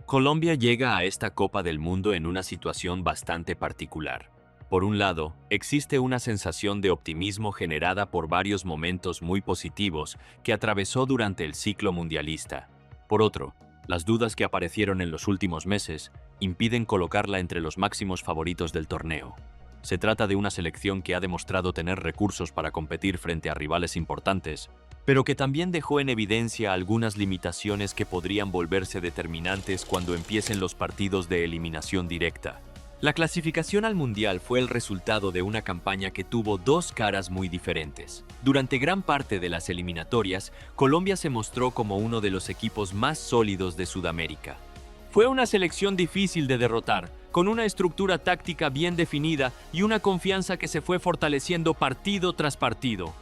Colombia llega a esta Copa del Mundo en una situación bastante particular. Por un lado, existe una sensación de optimismo generada por varios momentos muy positivos que atravesó durante el ciclo mundialista. Por otro, las dudas que aparecieron en los últimos meses impiden colocarla entre los máximos favoritos del torneo. Se trata de una selección que ha demostrado tener recursos para competir frente a rivales importantes, pero que también dejó en evidencia algunas limitaciones que podrían volverse determinantes cuando empiecen los partidos de eliminación directa. La clasificación al Mundial fue el resultado de una campaña que tuvo dos caras muy diferentes. Durante gran parte de las eliminatorias, Colombia se mostró como uno de los equipos más sólidos de Sudamérica. Fue una selección difícil de derrotar, con una estructura táctica bien definida y una confianza que se fue fortaleciendo partido tras partido.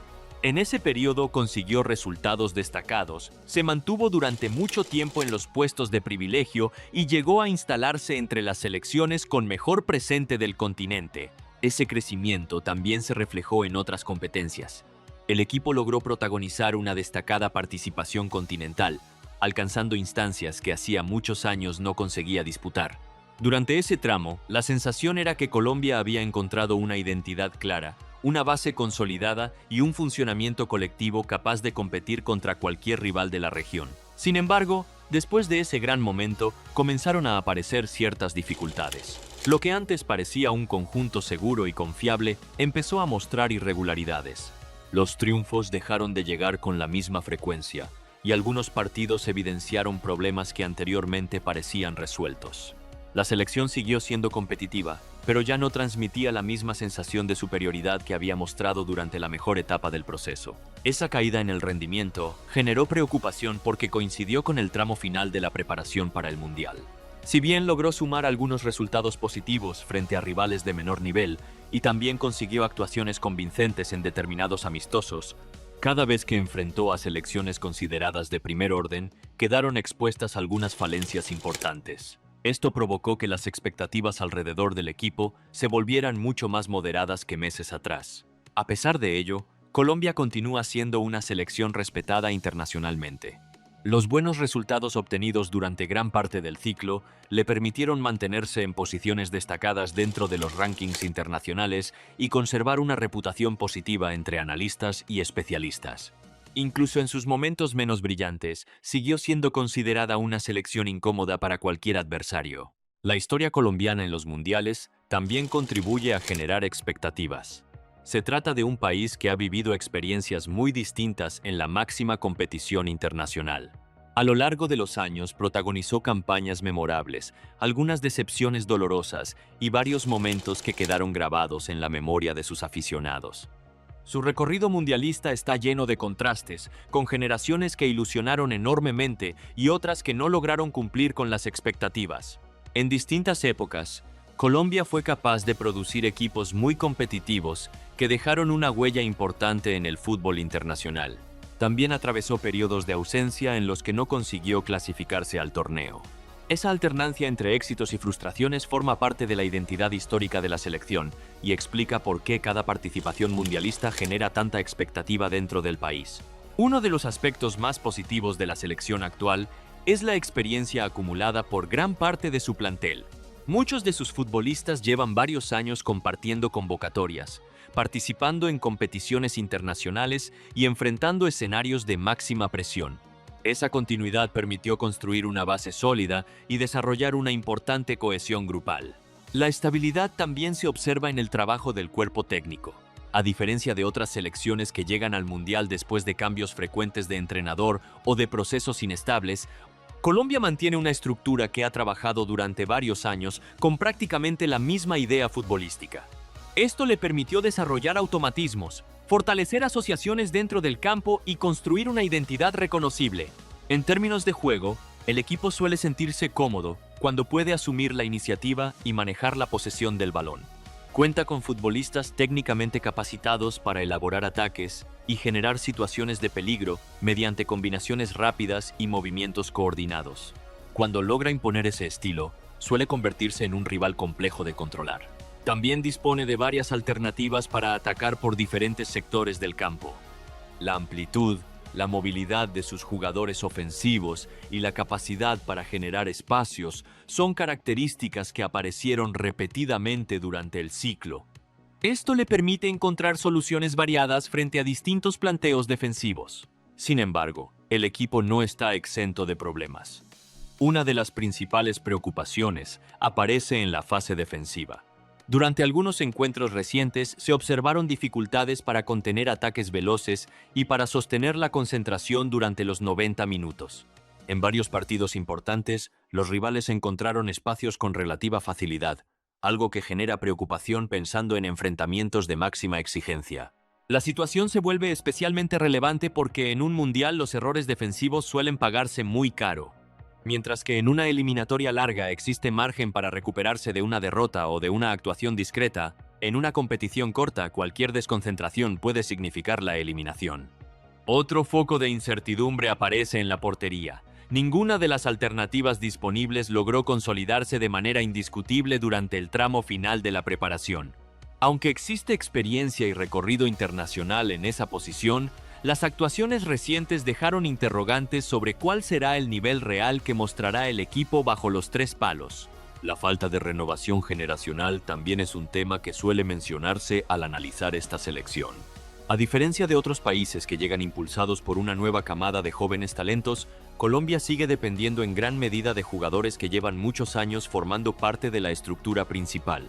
En ese periodo consiguió resultados destacados, se mantuvo durante mucho tiempo en los puestos de privilegio y llegó a instalarse entre las selecciones con mejor presente del continente. Ese crecimiento también se reflejó en otras competencias. El equipo logró protagonizar una destacada participación continental, alcanzando instancias que hacía muchos años no conseguía disputar. Durante ese tramo, la sensación era que Colombia había encontrado una identidad clara, una base consolidada y un funcionamiento colectivo capaz de competir contra cualquier rival de la región. Sin embargo, después de ese gran momento, comenzaron a aparecer ciertas dificultades. Lo que antes parecía un conjunto seguro y confiable empezó a mostrar irregularidades. Los triunfos dejaron de llegar con la misma frecuencia, y algunos partidos evidenciaron problemas que anteriormente parecían resueltos. La selección siguió siendo competitiva, pero ya no transmitía la misma sensación de superioridad que había mostrado durante la mejor etapa del proceso. Esa caída en el rendimiento generó preocupación porque coincidió con el tramo final de la preparación para el Mundial. Si bien logró sumar algunos resultados positivos frente a rivales de menor nivel y también consiguió actuaciones convincentes en determinados amistosos, cada vez que enfrentó a selecciones consideradas de primer orden, quedaron expuestas algunas falencias importantes. Esto provocó que las expectativas alrededor del equipo se volvieran mucho más moderadas que meses atrás. A pesar de ello, Colombia continúa siendo una selección respetada internacionalmente. Los buenos resultados obtenidos durante gran parte del ciclo le permitieron mantenerse en posiciones destacadas dentro de los rankings internacionales y conservar una reputación positiva entre analistas y especialistas. Incluso en sus momentos menos brillantes, siguió siendo considerada una selección incómoda para cualquier adversario. La historia colombiana en los mundiales también contribuye a generar expectativas. Se trata de un país que ha vivido experiencias muy distintas en la máxima competición internacional. A lo largo de los años protagonizó campañas memorables, algunas decepciones dolorosas y varios momentos que quedaron grabados en la memoria de sus aficionados. Su recorrido mundialista está lleno de contrastes, con generaciones que ilusionaron enormemente y otras que no lograron cumplir con las expectativas. En distintas épocas, Colombia fue capaz de producir equipos muy competitivos que dejaron una huella importante en el fútbol internacional. También atravesó periodos de ausencia en los que no consiguió clasificarse al torneo. Esa alternancia entre éxitos y frustraciones forma parte de la identidad histórica de la selección y explica por qué cada participación mundialista genera tanta expectativa dentro del país. Uno de los aspectos más positivos de la selección actual es la experiencia acumulada por gran parte de su plantel. Muchos de sus futbolistas llevan varios años compartiendo convocatorias, participando en competiciones internacionales y enfrentando escenarios de máxima presión. Esa continuidad permitió construir una base sólida y desarrollar una importante cohesión grupal. La estabilidad también se observa en el trabajo del cuerpo técnico. A diferencia de otras selecciones que llegan al Mundial después de cambios frecuentes de entrenador o de procesos inestables, Colombia mantiene una estructura que ha trabajado durante varios años con prácticamente la misma idea futbolística. Esto le permitió desarrollar automatismos, fortalecer asociaciones dentro del campo y construir una identidad reconocible. En términos de juego, el equipo suele sentirse cómodo cuando puede asumir la iniciativa y manejar la posesión del balón. Cuenta con futbolistas técnicamente capacitados para elaborar ataques y generar situaciones de peligro mediante combinaciones rápidas y movimientos coordinados. Cuando logra imponer ese estilo, suele convertirse en un rival complejo de controlar. También dispone de varias alternativas para atacar por diferentes sectores del campo. La amplitud, La movilidad de sus jugadores ofensivos y la capacidad para generar espacios son características que aparecieron repetidamente durante el ciclo. Esto le permite encontrar soluciones variadas frente a distintos planteos defensivos. Sin embargo, el equipo no está exento de problemas. Una de las principales preocupaciones aparece en la fase defensiva. Durante algunos encuentros recientes se observaron dificultades para contener ataques veloces y para sostener la concentración durante los 90 minutos. En varios partidos importantes, los rivales encontraron espacios con relativa facilidad, algo que genera preocupación pensando en enfrentamientos de máxima exigencia. La situación se vuelve especialmente relevante porque en un mundial los errores defensivos suelen pagarse muy caro. Mientras que en una eliminatoria larga existe margen para recuperarse de una derrota o de una actuación discreta, en una competición corta cualquier desconcentración puede significar la eliminación. Otro foco de incertidumbre aparece en la portería. Ninguna de las alternativas disponibles logró consolidarse de manera indiscutible durante el tramo final de la preparación. Aunque existe experiencia y recorrido internacional en esa posición, las actuaciones recientes dejaron interrogantes sobre cuál será el nivel real que mostrará el equipo bajo los tres palos. La falta de renovación generacional también es un tema que suele mencionarse al analizar esta selección. A diferencia de otros países que llegan impulsados por una nueva camada de jóvenes talentos, Colombia sigue dependiendo en gran medida de jugadores que llevan muchos años formando parte de la estructura principal.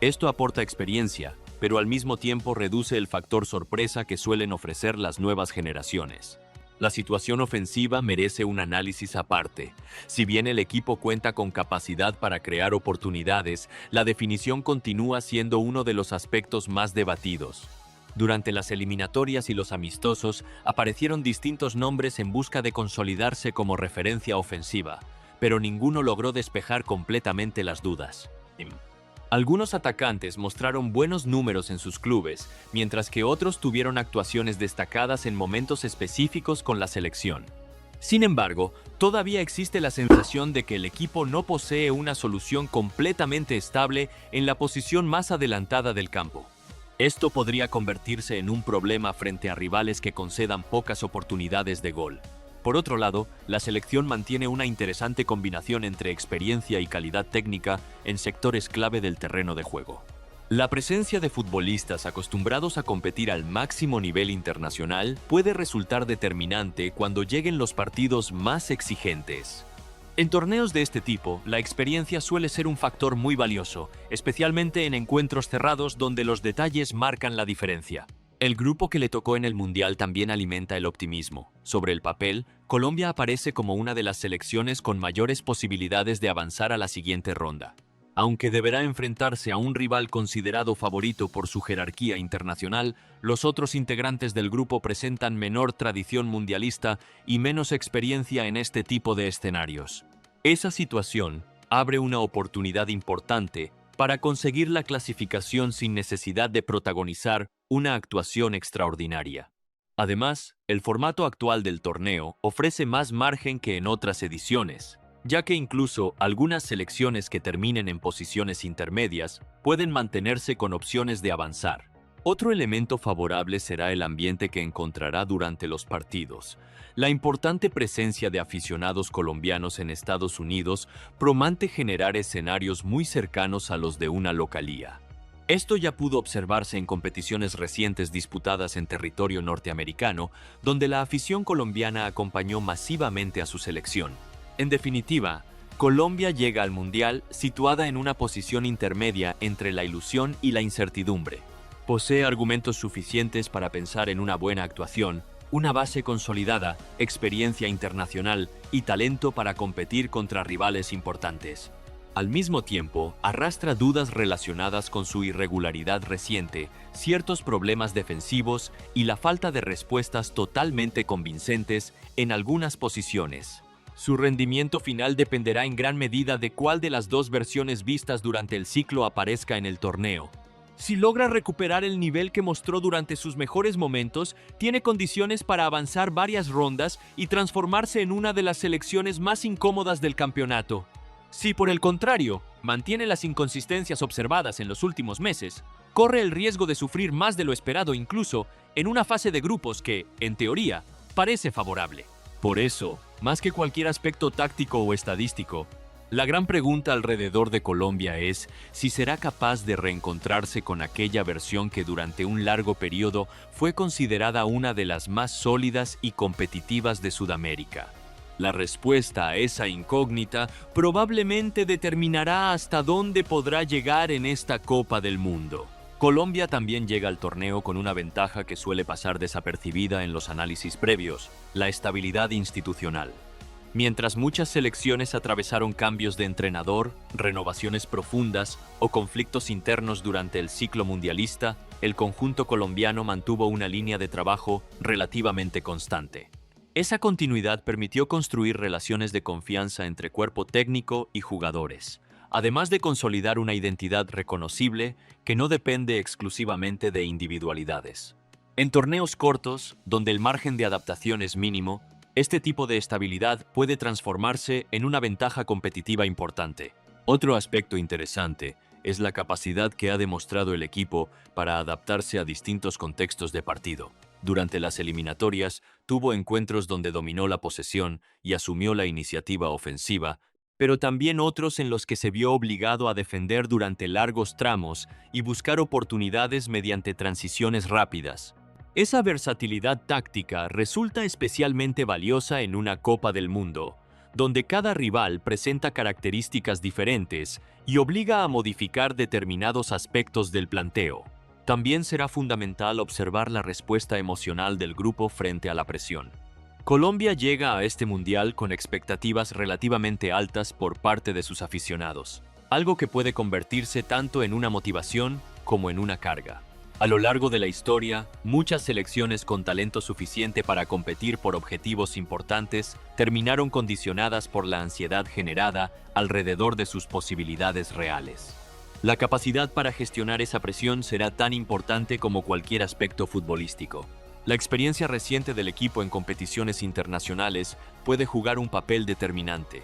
Esto aporta experiencia, pero al mismo tiempo reduce el factor sorpresa que suelen ofrecer las nuevas generaciones. La situación ofensiva merece un análisis aparte. Si bien el equipo cuenta con capacidad para crear oportunidades, la definición continúa siendo uno de los aspectos más debatidos. Durante las eliminatorias y los amistosos, aparecieron distintos nombres en busca de consolidarse como referencia ofensiva, pero ninguno logró despejar completamente las dudas. Algunos atacantes mostraron buenos números en sus clubes, mientras que otros tuvieron actuaciones destacadas en momentos específicos con la selección. Sin embargo, todavía existe la sensación de que el equipo no posee una solución completamente estable en la posición más adelantada del campo. Esto podría convertirse en un problema frente a rivales que concedan pocas oportunidades de gol. Por otro lado, la selección mantiene una interesante combinación entre experiencia y calidad técnica en sectores clave del terreno de juego. La presencia de futbolistas acostumbrados a competir al máximo nivel internacional puede resultar determinante cuando lleguen los partidos más exigentes. En torneos de este tipo, la experiencia suele ser un factor muy valioso, especialmente en encuentros cerrados donde los detalles marcan la diferencia. El grupo que le tocó en el Mundial también alimenta el optimismo. Sobre el papel, Colombia aparece como una de las selecciones con mayores posibilidades de avanzar a la siguiente ronda. Aunque deberá enfrentarse a un rival considerado favorito por su jerarquía internacional, los otros integrantes del grupo presentan menor tradición mundialista y menos experiencia en este tipo de escenarios. Esa situación abre una oportunidad importante para conseguir la clasificación sin necesidad de protagonizar una actuación extraordinaria. Además, el formato actual del torneo ofrece más margen que en otras ediciones, ya que incluso algunas selecciones que terminen en posiciones intermedias pueden mantenerse con opciones de avanzar. Otro elemento favorable será el ambiente que encontrará durante los partidos. La importante presencia de aficionados colombianos en Estados Unidos promete generar escenarios muy cercanos a los de una localía. Esto ya pudo observarse en competiciones recientes disputadas en territorio norteamericano, donde la afición colombiana acompañó masivamente a su selección. En definitiva, Colombia llega al Mundial situada en una posición intermedia entre la ilusión y la incertidumbre. Posee argumentos suficientes para pensar en una buena actuación, una base consolidada, experiencia internacional y talento para competir contra rivales importantes. Al mismo tiempo, arrastra dudas relacionadas con su irregularidad reciente, ciertos problemas defensivos y la falta de respuestas totalmente convincentes en algunas posiciones. Su rendimiento final dependerá en gran medida de cuál de las dos versiones vistas durante el ciclo aparezca en el torneo. Si logra recuperar el nivel que mostró durante sus mejores momentos, tiene condiciones para avanzar varias rondas y transformarse en una de las selecciones más incómodas del campeonato. Si, por el contrario, mantiene las inconsistencias observadas en los últimos meses, corre el riesgo de sufrir más de lo esperado incluso en una fase de grupos que, en teoría, parece favorable. Por eso, más que cualquier aspecto táctico o estadístico, la gran pregunta alrededor de Colombia es si será capaz de reencontrarse con aquella versión que durante un largo periodo fue considerada una de las más sólidas y competitivas de Sudamérica. La respuesta a esa incógnita probablemente determinará hasta dónde podrá llegar en esta Copa del Mundo. Colombia también llega al torneo con una ventaja que suele pasar desapercibida en los análisis previos: la estabilidad institucional. Mientras muchas selecciones atravesaron cambios de entrenador, renovaciones profundas o conflictos internos durante el ciclo mundialista, el conjunto colombiano mantuvo una línea de trabajo relativamente constante. Esa continuidad permitió construir relaciones de confianza entre cuerpo técnico y jugadores, además de consolidar una identidad reconocible que no depende exclusivamente de individualidades. En torneos cortos, donde el margen de adaptación es mínimo, este tipo de estabilidad puede transformarse en una ventaja competitiva importante. Otro aspecto interesante es la capacidad que ha demostrado el equipo para adaptarse a distintos contextos de partido. Durante las eliminatorias, tuvo encuentros donde dominó la posesión y asumió la iniciativa ofensiva, pero también otros en los que se vio obligado a defender durante largos tramos y buscar oportunidades mediante transiciones rápidas. Esa versatilidad táctica resulta especialmente valiosa en una Copa del Mundo, donde cada rival presenta características diferentes y obliga a modificar determinados aspectos del planteo. También será fundamental observar la respuesta emocional del grupo frente a la presión. Colombia llega a este mundial con expectativas relativamente altas por parte de sus aficionados, algo que puede convertirse tanto en una motivación como en una carga. A lo largo de la historia, muchas selecciones con talento suficiente para competir por objetivos importantes terminaron condicionadas por la ansiedad generada alrededor de sus posibilidades reales. La capacidad para gestionar esa presión será tan importante como cualquier aspecto futbolístico. La experiencia reciente del equipo en competiciones internacionales puede jugar un papel determinante.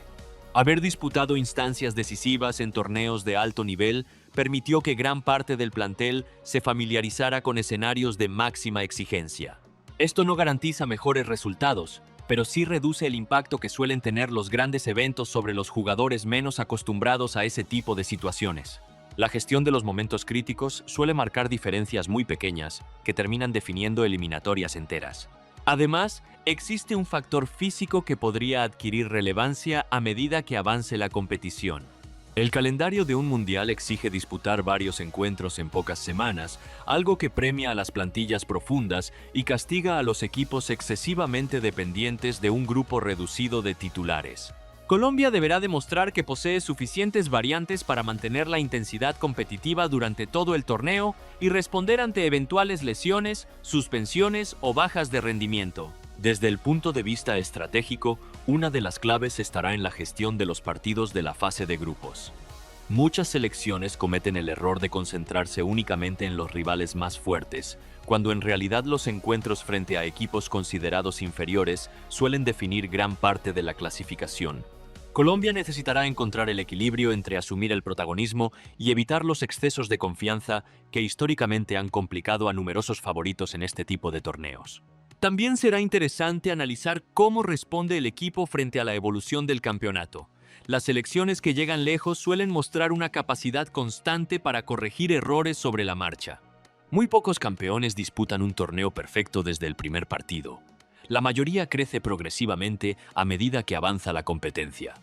Haber disputado instancias decisivas en torneos de alto nivel permitió que gran parte del plantel se familiarizara con escenarios de máxima exigencia. Esto no garantiza mejores resultados, pero sí reduce el impacto que suelen tener los grandes eventos sobre los jugadores menos acostumbrados a ese tipo de situaciones. La gestión de los momentos críticos suele marcar diferencias muy pequeñas que terminan definiendo eliminatorias enteras. Además, existe un factor físico que podría adquirir relevancia a medida que avance la competición. El calendario de un mundial exige disputar varios encuentros en pocas semanas, algo que premia a las plantillas profundas y castiga a los equipos excesivamente dependientes de un grupo reducido de titulares. Colombia deberá demostrar que posee suficientes variantes para mantener la intensidad competitiva durante todo el torneo y responder ante eventuales lesiones, suspensiones o bajas de rendimiento. Desde el punto de vista estratégico, una de las claves estará en la gestión de los partidos de la fase de grupos. Muchas selecciones cometen el error de concentrarse únicamente en los rivales más fuertes, cuando en realidad los encuentros frente a equipos considerados inferiores suelen definir gran parte de la clasificación. Colombia necesitará encontrar el equilibrio entre asumir el protagonismo y evitar los excesos de confianza que históricamente han complicado a numerosos favoritos en este tipo de torneos. También será interesante analizar cómo responde el equipo frente a la evolución del campeonato. Las selecciones que llegan lejos suelen mostrar una capacidad constante para corregir errores sobre la marcha. Muy pocos campeones disputan un torneo perfecto desde el primer partido. La mayoría crece progresivamente a medida que avanza la competencia.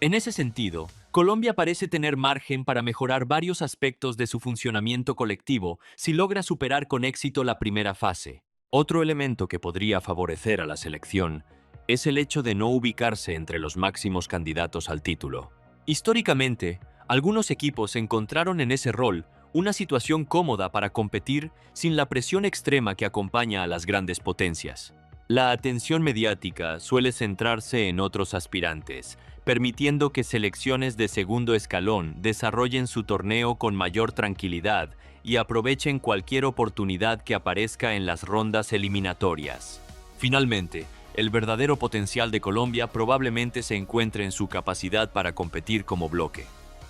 En ese sentido, Colombia parece tener margen para mejorar varios aspectos de su funcionamiento colectivo si logra superar con éxito la primera fase. Otro elemento que podría favorecer a la selección es el hecho de no ubicarse entre los máximos candidatos al título. Históricamente, algunos equipos encontraron en ese rol una situación cómoda para competir sin la presión extrema que acompaña a las grandes potencias. La atención mediática suele centrarse en otros aspirantes, permitiendo que selecciones de segundo escalón desarrollen su torneo con mayor tranquilidad y aprovechen cualquier oportunidad que aparezca en las rondas eliminatorias. Finalmente, el verdadero potencial de Colombia probablemente se encuentre en su capacidad para competir como bloque.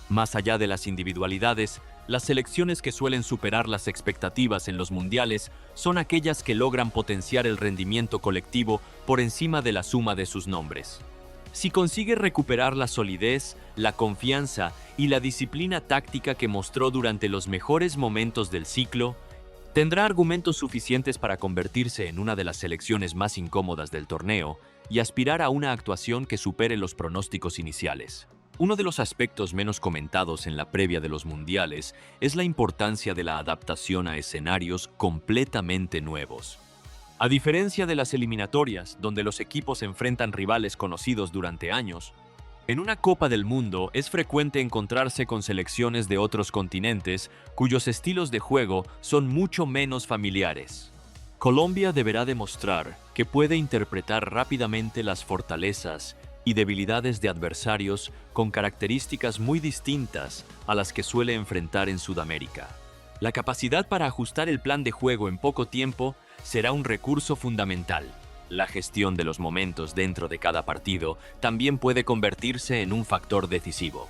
Más allá de las individualidades, Las selecciones que suelen superar las expectativas en los mundiales son aquellas que logran potenciar el rendimiento colectivo por encima de la suma de sus nombres. Si consigue recuperar la solidez, la confianza y la disciplina táctica que mostró durante los mejores momentos del ciclo, tendrá argumentos suficientes para convertirse en una de las selecciones más incómodas del torneo y aspirar a una actuación que supere los pronósticos iniciales. Uno de los aspectos menos comentados en la previa de los mundiales es la importancia de la adaptación a escenarios completamente nuevos. A diferencia de las eliminatorias, donde los equipos enfrentan rivales conocidos durante años, en una Copa del Mundo es frecuente encontrarse con selecciones de otros continentes cuyos estilos de juego son mucho menos familiares. Colombia deberá demostrar que puede interpretar rápidamente las fortalezas y debilidades de adversarios con características muy distintas a las que suele enfrentar en Sudamérica. La capacidad para ajustar el plan de juego en poco tiempo será un recurso fundamental. La gestión de los momentos dentro de cada partido también puede convertirse en un factor decisivo.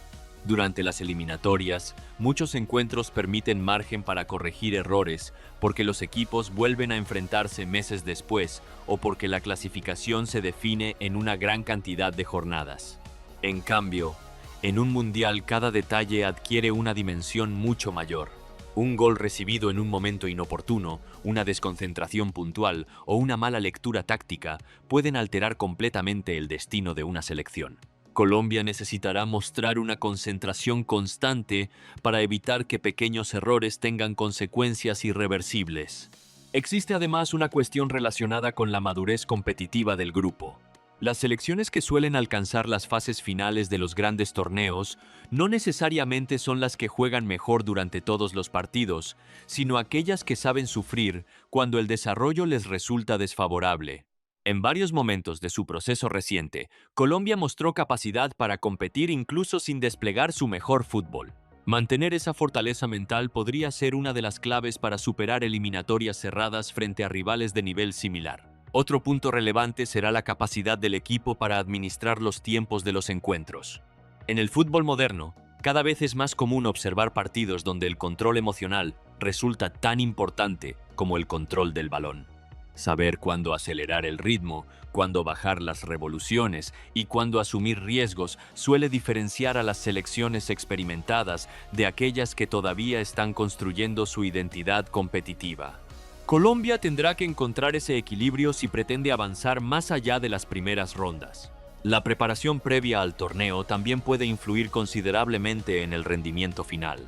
Durante las eliminatorias, muchos encuentros permiten margen para corregir errores porque los equipos vuelven a enfrentarse meses después o porque la clasificación se define en una gran cantidad de jornadas. En cambio, en un mundial cada detalle adquiere una dimensión mucho mayor. Un gol recibido en un momento inoportuno, una desconcentración puntual o una mala lectura táctica pueden alterar completamente el destino de una selección. Colombia necesitará mostrar una concentración constante para evitar que pequeños errores tengan consecuencias irreversibles. Existe además una cuestión relacionada con la madurez competitiva del grupo. Las selecciones que suelen alcanzar las fases finales de los grandes torneos no necesariamente son las que juegan mejor durante todos los partidos, sino aquellas que saben sufrir cuando el desarrollo les resulta desfavorable. En varios momentos de su proceso reciente, Colombia mostró capacidad para competir incluso sin desplegar su mejor fútbol. Mantener esa fortaleza mental podría ser una de las claves para superar eliminatorias cerradas frente a rivales de nivel similar. Otro punto relevante será la capacidad del equipo para administrar los tiempos de los encuentros. En el fútbol moderno, cada vez es más común observar partidos donde el control emocional resulta tan importante como el control del balón. Saber cuándo acelerar el ritmo, cuándo bajar las revoluciones y cuándo asumir riesgos suele diferenciar a las selecciones experimentadas de aquellas que todavía están construyendo su identidad competitiva. Colombia tendrá que encontrar ese equilibrio si pretende avanzar más allá de las primeras rondas. La preparación previa al torneo también puede influir considerablemente en el rendimiento final.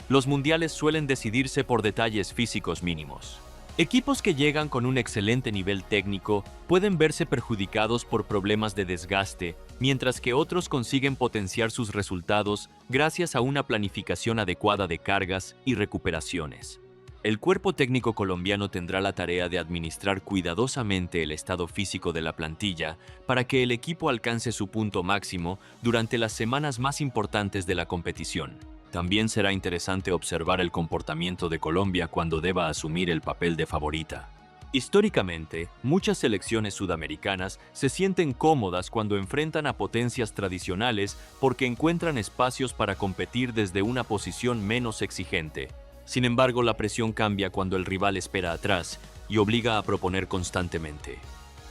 Los mundiales suelen decidirse por detalles físicos mínimos. Equipos que llegan con un excelente nivel técnico pueden verse perjudicados por problemas de desgaste, mientras que otros consiguen potenciar sus resultados gracias a una planificación adecuada de cargas y recuperaciones. El cuerpo técnico colombiano tendrá la tarea de administrar cuidadosamente el estado físico de la plantilla para que el equipo alcance su punto máximo durante las semanas más importantes de la competición. También será interesante observar el comportamiento de Colombia cuando deba asumir el papel de favorita. Históricamente, muchas selecciones sudamericanas se sienten cómodas cuando enfrentan a potencias tradicionales porque encuentran espacios para competir desde una posición menos exigente. Sin embargo, la presión cambia cuando el rival espera atrás y obliga a proponer constantemente.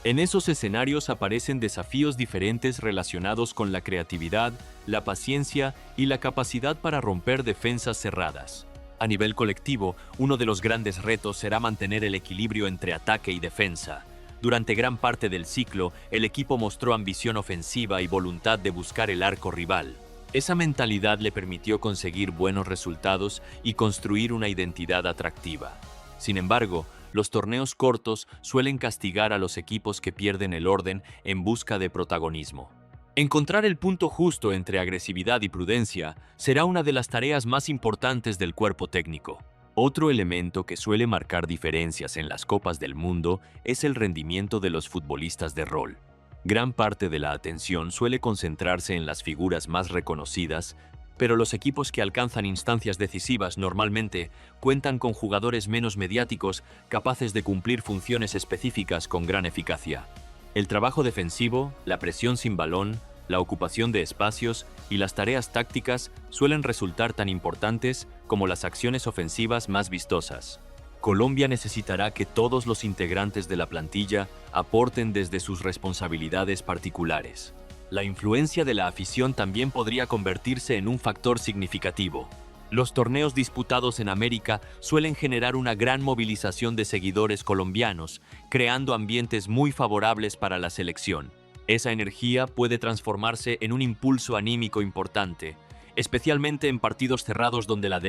En esos escenarios aparecen desafíos diferentes relacionados con la creatividad, la paciencia y la capacidad para romper defensas cerradas. A nivel colectivo, uno de los grandes retos será mantener el equilibrio entre ataque y defensa. Durante gran parte del ciclo, el equipo mostró ambición ofensiva y voluntad de buscar el arco rival. Esa mentalidad le permitió conseguir buenos resultados y construir una identidad atractiva. Sin embargo, los torneos cortos suelen castigar a los equipos que pierden el orden en busca de protagonismo. Encontrar el punto justo entre agresividad y prudencia será una de las tareas más importantes del cuerpo técnico. Otro elemento que suele marcar diferencias en las Copas del Mundo es el rendimiento de los futbolistas de rol. Gran parte de la atención suele concentrarse en las figuras más reconocidas, pero los equipos que alcanzan instancias decisivas normalmente cuentan con jugadores menos mediáticos capaces de cumplir funciones específicas con gran eficacia. El trabajo defensivo, la presión sin balón, la ocupación de espacios y las tareas tácticas suelen resultar tan importantes como las acciones ofensivas más vistosas. Colombia necesitará que todos los integrantes de la plantilla aporten desde sus responsabilidades particulares. La influencia de la afición también podría convertirse en un factor significativo. Los torneos disputados en América suelen generar una gran movilización de seguidores colombianos, creando ambientes muy favorables para la selección. Esa energía puede transformarse en un impulso anímico importante, especialmente en partidos cerrados donde la